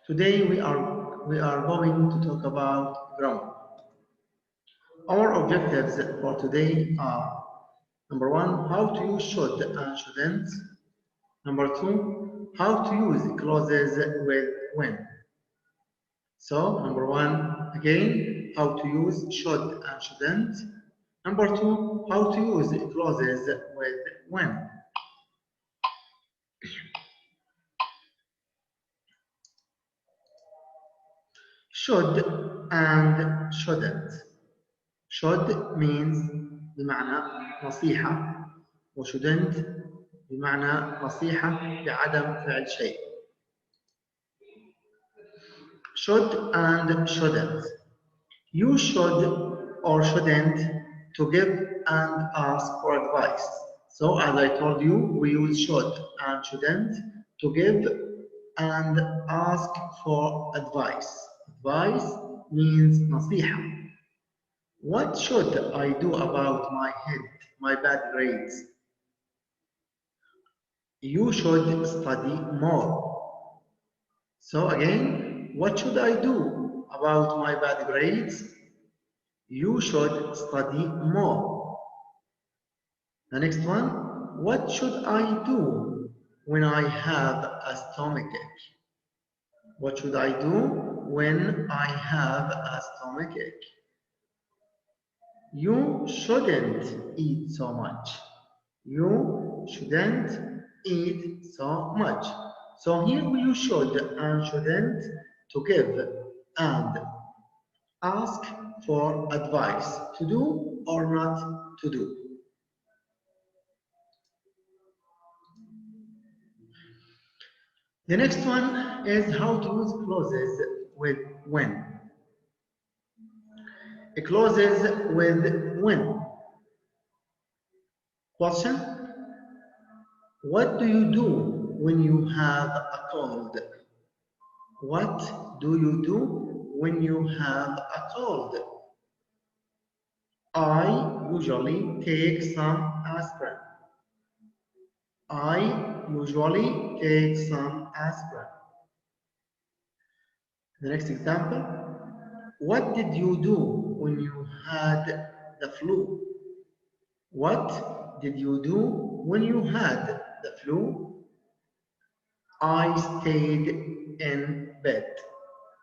Today we are going to talk about grammar. Our objectives for today are: number one, how to use should and shouldn't. Number two, how to use clauses with when. So, number one, again, how to use should and shouldn't. Number two, how to use clauses with when. Should and shouldn't. should means بمعنى نصيحة، و shouldn't بمعنى نصيحة بعدم فعل شيء. Should and shouldn't. You should or shouldn't to give and ask for advice. So as I told you, we use should and shouldn't to give and ask for advice. Advice means نصيحة. What should I do about my head, my bad grades? You should study more. So again, what should I do about my bad grades? You should study more. The next one, what should I do when I have a stomachache? What should I do when I have a stomachache? You shouldn't eat so much. You shouldn't eat so much. So here we use should and shouldn't to give and ask for advice to do or not to do. The next one is how to use clauses with when. Clauses with when. Question: what do you do when you have a cold? What do you do when you have a cold? I usually take some aspirin. I usually take some aspirin. The next example: what did you do when you had the flu? What did you do when you had the flu? I stayed in bed.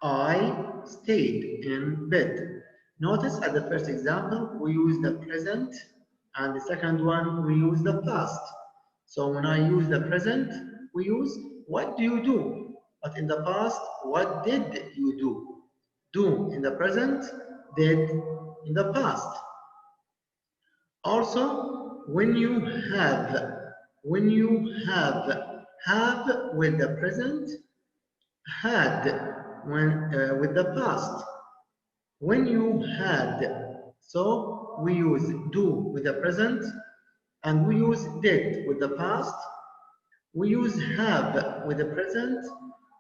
I stayed in bed. Notice at the first example, we use the present, and the second one, we use the past. So when I use the present, we use what do you do? But in the past, what did you do? Do in the present, did in the past. Also, when you have with the present, had when with the past. When you had, so we use do with the present, and we use did with the past. We use have with the present,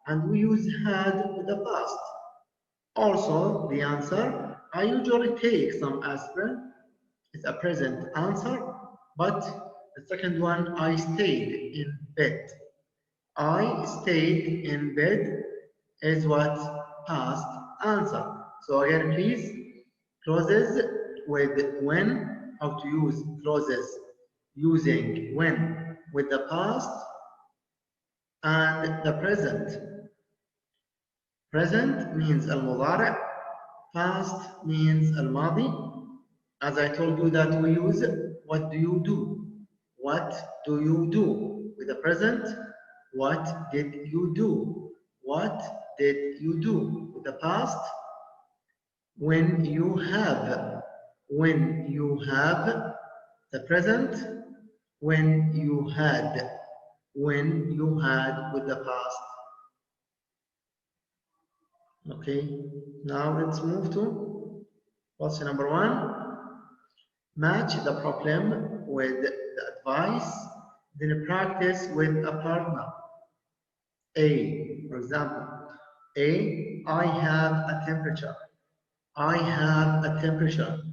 and we use had with the past. Also, the answer, I usually take some aspirin. It's a present answer, but the second one, I stayed in bed. I stayed in bed is what? Past answer. So again, please, clauses with when, how to use clauses using when with the past and the present. Present means المضارع, past means الماضي. As I told you that we use what do you do? What do you do? With the present, what did you do? What did you do? With the past, when you have. When you have. The present, when you had. When you had with the past. Okay, now let's move to question number one. Match the problem with the advice, then practice with a partner. A, for example, A, I have a temperature. I have a temperature.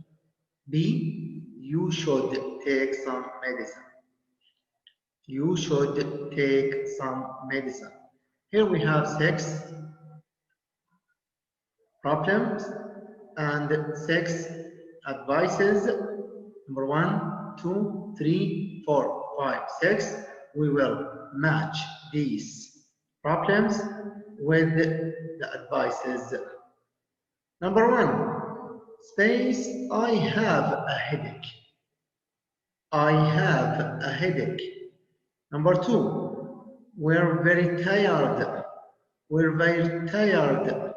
B, you should take some medicine. You should take some medicine. Here we have 6. problems and 6 advices. Number 1, 2, 3, 4, 5, 6. We will match these problems with the advices. Number 1, space, I have a headache. I have a headache. Number 2, we're very tired. We're very tired.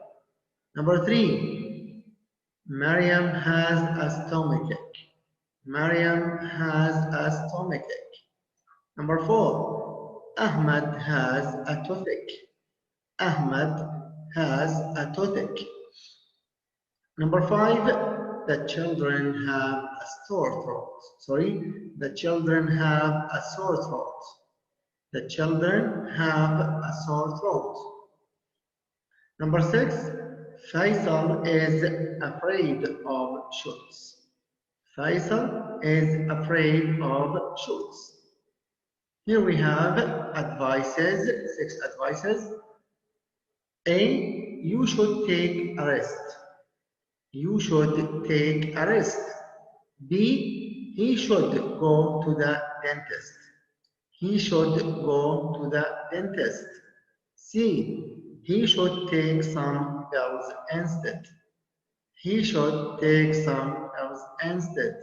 Number 3, Mariam has a stomachache. Mariam has a stomachache. Number 4, Ahmad has a toothache. Ahmad has a toothache. Number 5, the children have a sore throat. The children have a sore throat. The children have a sore throat. Number 6, Faisal is afraid of shoots. Faisal is afraid of shoots. Here we have advices, 6 advices. A, you should take a rest. You should take a rest. B, he should go to the dentist. He should go to the dentist. C, he should take some pills instead. He should take some pills instead.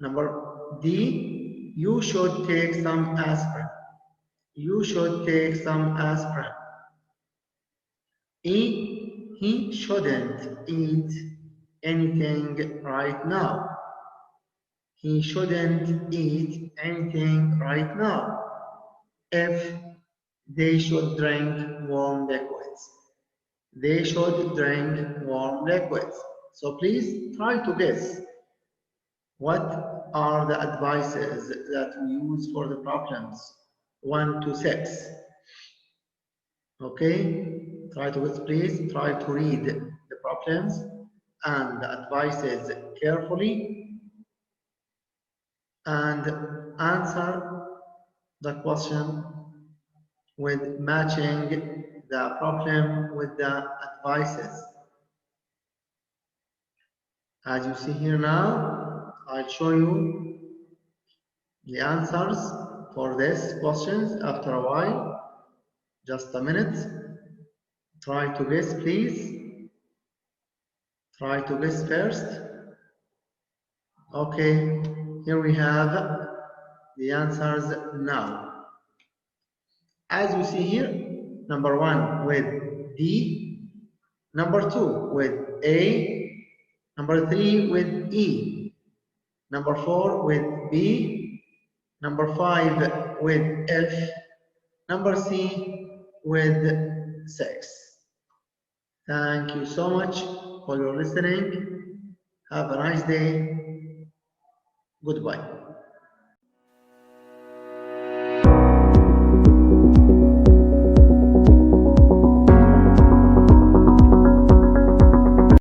Number D, you should take some aspirin. You should take some aspirin. E, he shouldn't eat anything right now. He shouldn't eat anything right now. F, they should drink warm liquids. They should drink warm liquids. So please try to guess what are the advices that we use for the problems 1 to 6. Okay, try to guess, please try to read the problems and the advices carefully and answer the question with matching the problem with the advices. As you see here now, I'll show you the answers for these questions after a while. Just a minute. Try to guess, please. Try to guess first. Okay, here we have the answers now. As you see here, number 1 with D, number 2 with A, number 3 with E, number 4 with B, number 5 with F, number C with 6. Thank you so much for your listening. Have a nice day. Goodbye.